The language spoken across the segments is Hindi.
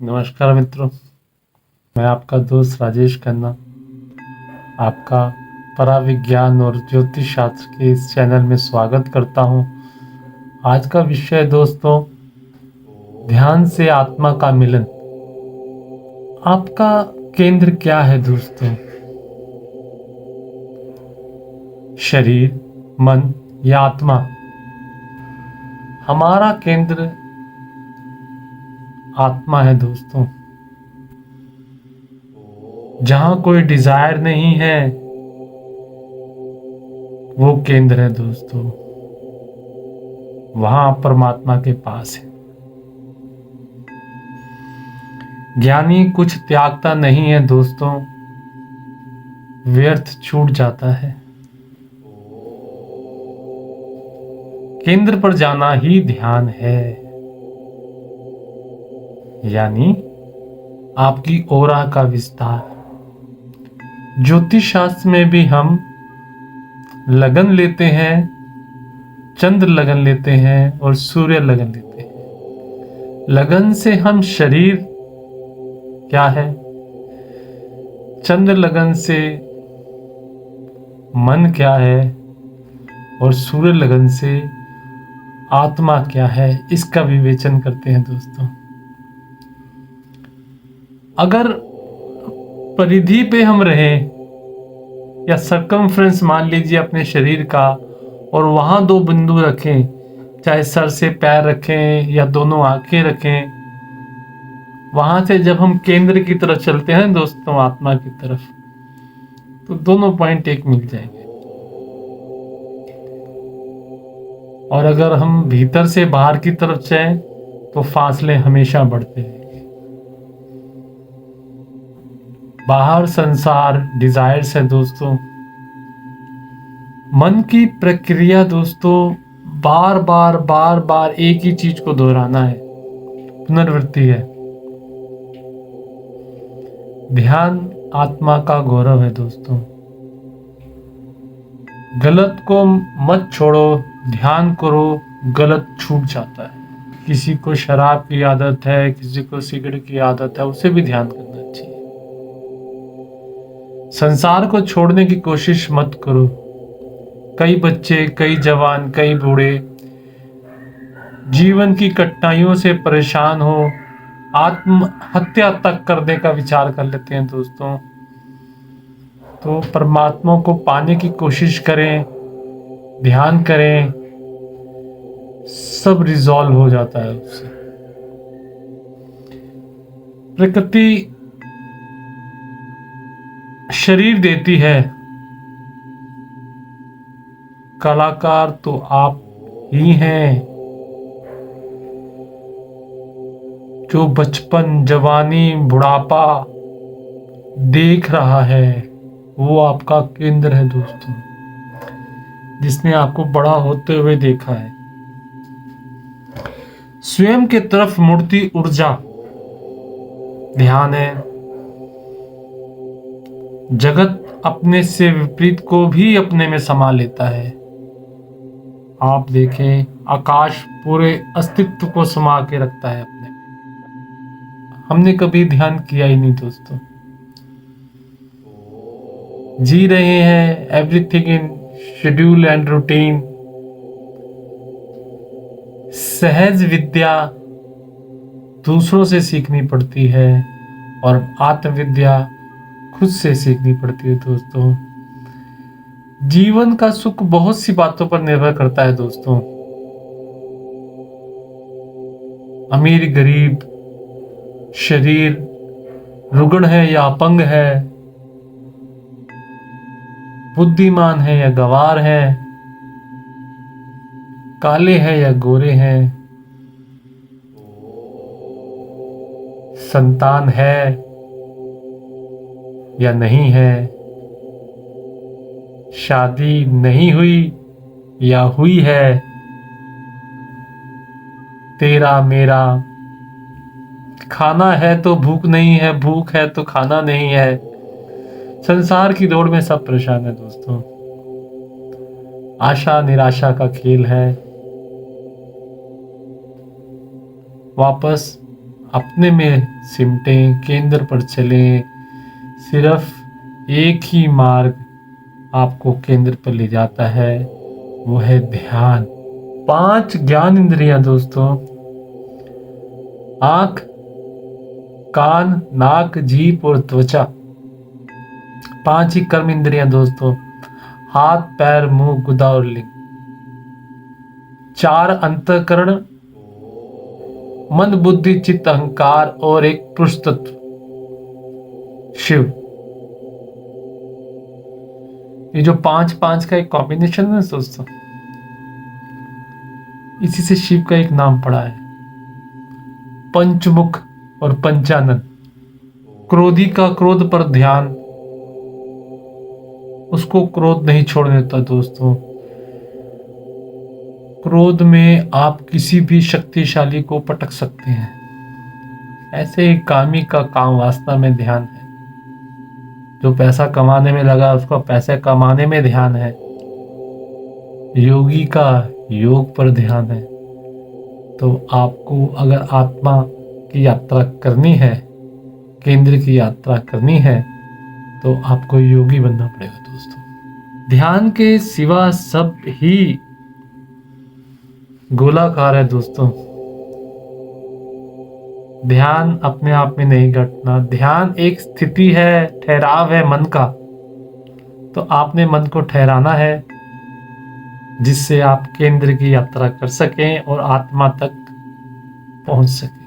नमस्कार मित्रों, मैं आपका दोस्त राजेश खन्ना आपका पराविज्ञान और ज्योतिष शास्त्र के इस चैनल में स्वागत करता हूं। आज का विषय दोस्तों, ध्यान से आत्मा का मिलन। आपका केंद्र क्या है दोस्तों? शरीर, मन या आत्मा? हमारा केंद्र आत्मा है दोस्तों। जहां कोई डिजायर नहीं है वो केंद्र है दोस्तों। वहां परमात्मा के पास है। ज्ञानी कुछ त्यागता नहीं है दोस्तों, व्यर्थ छूट जाता है। केंद्र पर जाना ही ध्यान है, यानी आपकी ओरा का विस्तार। ज्योतिष शास्त्र में भी हम लगन लेते हैं, चंद्र लगन लेते हैं और सूर्य लगन लेते हैं। लगन से हम शरीर क्या है, चंद्र लगन से मन क्या है और सूर्य लगन से आत्मा क्या है, इसका विवेचन करते हैं दोस्तों। अगर परिधि पे हम रहें या सर्कमफ्रेंस मान लीजिए अपने शरीर का, और वहां दो बिंदु रखें, चाहे सर से पैर रखें या दोनों आंखें रखें, वहां से जब हम केंद्र की तरफ चलते हैं दोस्तों, आत्मा की तरफ, तो दोनों पॉइंट एक मिल जाएंगे। और अगर हम भीतर से बाहर की तरफ जाएं तो फासले हमेशा बढ़ते हैं। बाहर संसार, डिजायर्स है दोस्तों। मन की प्रक्रिया दोस्तों बार बार एक ही चीज को दोहराना है, पुनरावृत्ति है। ध्यान आत्मा का गौरव है दोस्तों। गलत को मत छोड़ो, ध्यान करो, गलत छूट जाता है। किसी को शराब की आदत है, किसी को सिगरेट की आदत है, उसे भी ध्यान करना चाहिए। संसार को छोड़ने की कोशिश मत करो। कई बच्चे, कई जवान, कई बूढ़े जीवन की कठिनाइयों से परेशान हो, आत्महत्या तक करने का विचार कर लेते हैं दोस्तों। तो परमात्मा को पाने की कोशिश करें, ध्यान करें, सब रिजॉल्व हो जाता है उससे। प्रकृति शरीर देती है, कलाकार तो आप ही हैं। जो बचपन, जवानी, बुढ़ापा देख रहा है वो आपका केंद्र है दोस्तों, जिसने आपको बड़ा होते हुए देखा है। स्वयं के तरफ मुड़ती ऊर्जा ध्यान है। जगत अपने से विपरीत को भी अपने में समा लेता है। आप देखें, आकाश पूरे अस्तित्व को समा के रखता है अपने में। हमने कभी ध्यान किया ही नहीं दोस्तों। जी रहे हैं everything in schedule and routine. सहज विद्या दूसरों से सीखनी पड़ती है और आत्मविद्या खुद से सीखनी पड़ती है दोस्तों। जीवन का सुख बहुत सी बातों पर निर्भर करता है दोस्तों। अमीर गरीब, शरीर रुग्ण है या अपंग है, बुद्धिमान है या गंवार है, काले हैं या गोरे हैं, संतान है या नहीं है, शादी नहीं हुई या हुई है, तेरा मेरा, खाना है तो भूख नहीं है, भूख है तो खाना नहीं है। संसार की दौड़ में सब परेशान है दोस्तों। आशा निराशा का खेल है। वापस अपने में सिमटें, केंद्र पर चलें। सिर्फ एक ही मार्ग आपको केंद्र पर ले जाता है, वो है ध्यान। 5 ज्ञान इंद्रियां दोस्तों, आंख, कान, नाक, जीभ और त्वचा। 5 ही कर्म इंद्रियां दोस्तों, हाथ, पैर, मुंह, गुदा और लिंग। 4 अंतःकरण, मन, बुद्धि, चित्त, अहंकार और एक पुरुष तत्व शिव। ये जो 5 का एक कॉम्बिनेशन है दोस्तों, इसी से शिव का एक नाम पड़ा है, पंचमुख और पंचानन। क्रोधी का क्रोध पर ध्यान, उसको क्रोध नहीं छोड़ने देता दोस्तों। क्रोध में आप किसी भी शक्तिशाली को पटक सकते हैं। ऐसे ही कामी का काम वासना में ध्यान है। जो पैसा कमाने में लगा उसका पैसे कमाने में ध्यान है। योगी का योग पर ध्यान है। तो आपको अगर आत्मा की यात्रा करनी है, केंद्र की यात्रा करनी है, तो आपको योगी बनना पड़ेगा दोस्तों। ध्यान के सिवा सब ही गोलाकार है दोस्तों। ध्यान अपने आप में नहीं घटना। ध्यान एक स्थिति है, ठहराव है मन का। तो आपने मन को ठहराना है, जिससे आप केंद्र की यात्रा कर सकें और आत्मा तक पहुंच सकें।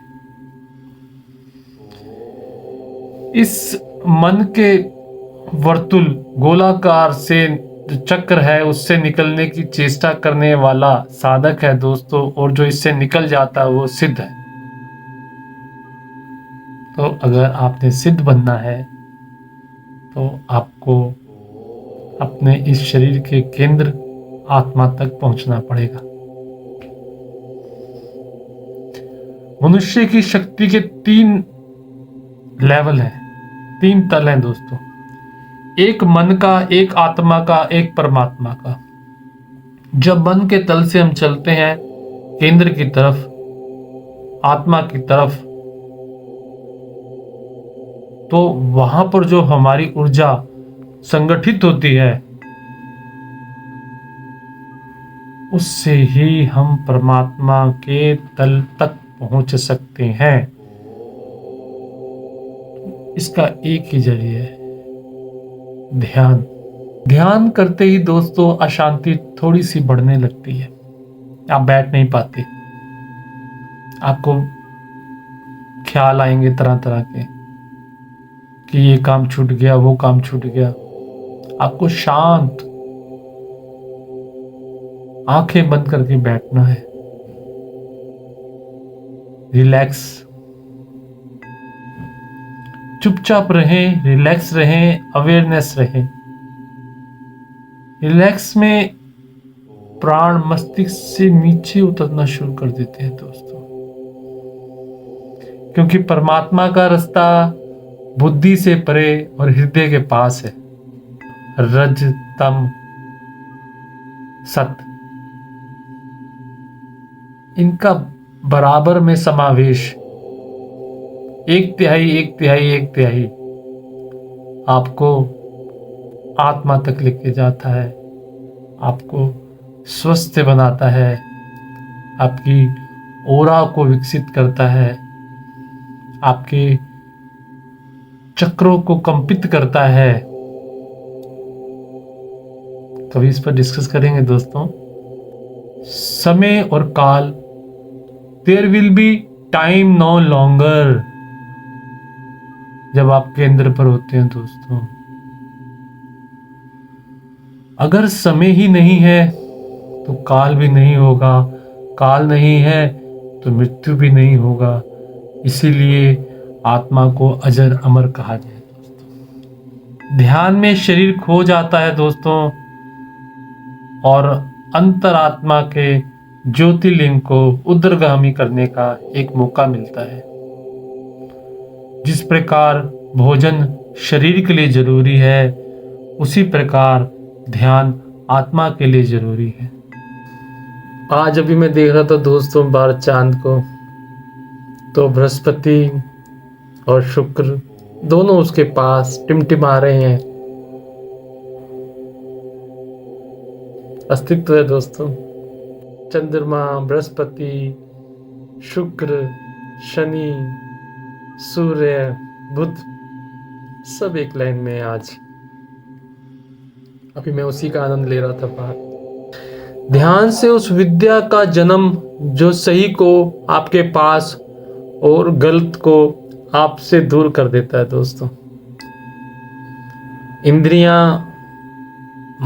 इस मन के वर्तुल गोलाकार से जो चक्र है, उससे निकलने की चेष्टा करने वाला साधक है दोस्तों, और जो इससे निकल जाता है वो सिद्ध है। तो अगर आपने सिद्ध बनना है, तो आपको अपने इस शरीर के केंद्र आत्मा तक पहुंचना पड़ेगा। मनुष्य की शक्ति के 3 लेवल हैं, 3 तल हैं दोस्तों। एक मन का, एक आत्मा का, एक परमात्मा का। जब मन के तल से हम चलते हैं केंद्र की तरफ, आत्मा की तरफ, तो वहां पर जो हमारी ऊर्जा संगठित होती है, उससे ही हम परमात्मा के तल तक पहुंच सकते हैं। इसका एक ही जरिया है, ध्यान। ध्यान करते ही दोस्तों अशांति थोड़ी सी बढ़ने लगती है। आप बैठ नहीं पाते, आपको ख्याल आएंगे तरह तरह के कि ये काम छूट गया, वो काम छूट गया। आपको शांत आंखें बंद करके बैठना है, रिलैक्स, चुपचाप रहें, रिलैक्स रहें, अवेयरनेस रहें। रिलैक्स में प्राण मस्तिष्क से नीचे उतरना शुरू कर देते हैं दोस्तों, क्योंकि परमात्मा का रास्ता बुद्धि से परे और हृदय के पास है। रज, तम, सत, इनका बराबर में समावेश, 1/3, 1/3, 1/3 आपको आत्मा तक लेके जाता है, आपको स्वस्थ बनाता है, आपकी ओरा को विकसित करता है, आपके चक्रों को कंपित करता है। कभी इस पर डिस्कस करेंगे दोस्तों। समय और काल, there will be time no longer, जब आप केंद्र पर होते हैं दोस्तों। अगर समय ही नहीं है तो काल भी नहीं होगा, काल नहीं है तो मृत्यु भी नहीं होगा। इसीलिए आत्मा को अजर अमर कहा जाए दोस्तों। ध्यान में शरीर खो जाता है दोस्तों, और अंतरात्मा के ज्योतिर्लिंग को उद्रगामी करने का एक मौका मिलता है। जिस प्रकार भोजन शरीर के लिए जरूरी है, उसी प्रकार ध्यान आत्मा के लिए जरूरी है। आज अभी मैं देख रहा था दोस्तों बाहर चांद को, तो बृहस्पति और शुक्र दोनों उसके पास टिमटिमा रहे हैं। अस्तित्व है दोस्तों। चंद्रमा, बृहस्पति, शुक्र, शनि, सूर्य, बुध सब एक लाइन में है आज। अभी मैं उसी का आनंद ले रहा था बाहर। ध्यान से उस विद्या का जन्म जो सही को आपके पास और गलत को आपसे दूर कर देता है दोस्तों। इंद्रियां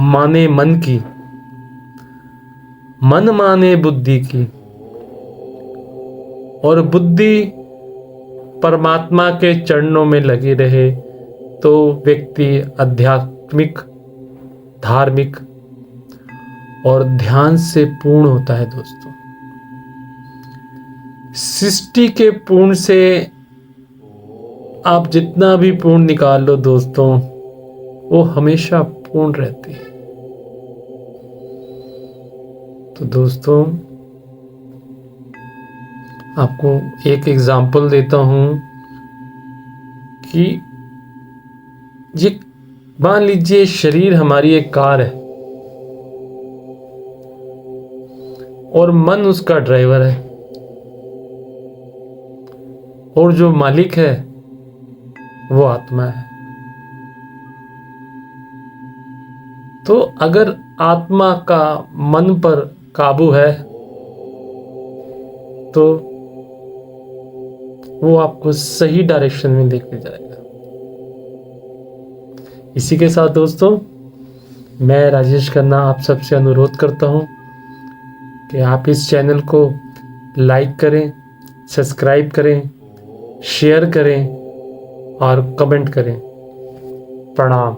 माने मन की, मन माने बुद्धि की, और बुद्धि परमात्मा के चरणों में लगी रहे तो व्यक्ति आध्यात्मिक, धार्मिक और ध्यान से पूर्ण होता है दोस्तों। सृष्टि के पूर्ण से आप जितना भी पूर्ण निकाल लो दोस्तों, वो हमेशा पूर्ण रहती है। तो दोस्तों आपको एक एग्जाम्पल देता हूं कि ये मान लीजिए शरीर हमारी एक कार है और मन उसका ड्राइवर है, और जो मालिक है वो आत्मा है। तो अगर आत्मा का मन पर काबू है तो वो आपको सही डायरेक्शन में लेके जाएगा। इसी के साथ दोस्तों मैं राजेश खन्ना आप सबसे अनुरोध करता हूं कि आप इस चैनल को लाइक करें, सब्सक्राइब करें, शेयर करें और कमेंट करें। प्रणाम।